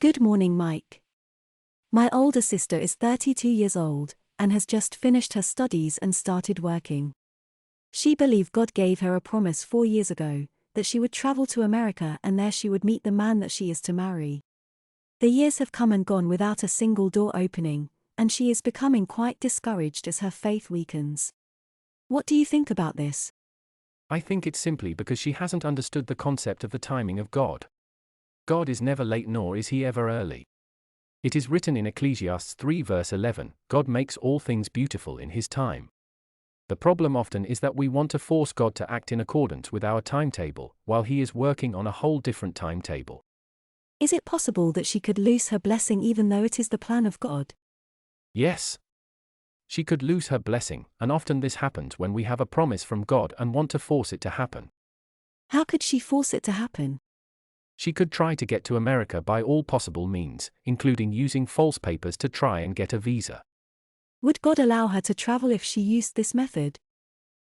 Good morning, Mike. My older sister is 32 years old and has just finished her studies and started working. She believed God gave her a promise 4 years ago that she would travel to America and there she would meet the man that she is to marry. The years have come and gone without a single door opening, and she is becoming quite discouraged as her faith weakens. What do you think about this? I think it's simply because she hasn't understood the concept of the timing of God. God is never late nor is he ever early. It is written in Ecclesiastes 3 verse 11, God makes all things beautiful in his time. The problem often is that we want to force God to act in accordance with our timetable, while he is working on a whole different timetable. Is it possible that she could lose her blessing even though it is the plan of God? Yes. She could lose her blessing, and often this happens when we have a promise from God and want to force it to happen. How could she force it to happen? She could try to get to America by all possible means, including using false papers to try and get a visa. Would God allow her to travel if she used this method?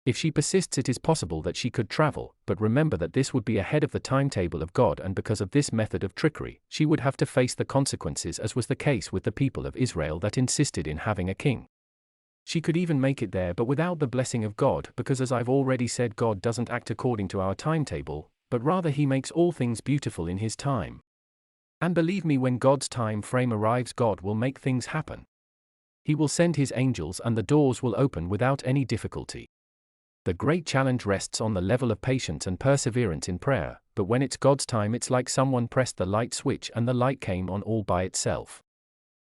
If she persists, it is possible that she could travel, but remember that this would be ahead of the timetable of God, and because of this method of trickery, she would have to face the consequences, as was the case with the people of Israel that insisted in having a king. She could even make it there but without the blessing of God, because as I've already said, God doesn't act according to our timetable, but rather he makes all things beautiful in his time. And believe me, when God's time frame arrives, God will make things happen. He will send his angels and the doors will open without any difficulty. The great challenge rests on the level of patience and perseverance in prayer, but when it's God's time, it's like someone pressed the light switch and the light came on all by itself.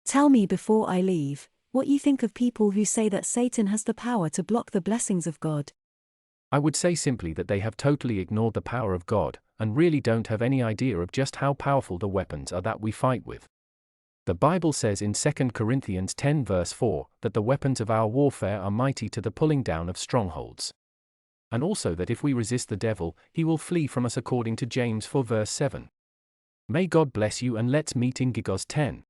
Tell me before I leave, what you think of people who say that Satan has the power to block the blessings of God. I would say simply that they have totally ignored the power of God, and really don't have any idea of just how powerful the weapons are that we fight with. The Bible says in 2 Corinthians 10 verse 4, that the weapons of our warfare are mighty to the pulling down of strongholds. And also that if we resist the devil, he will flee from us according to James 4 verse 7. May God bless you, and let's meet in GUIGOZ 10.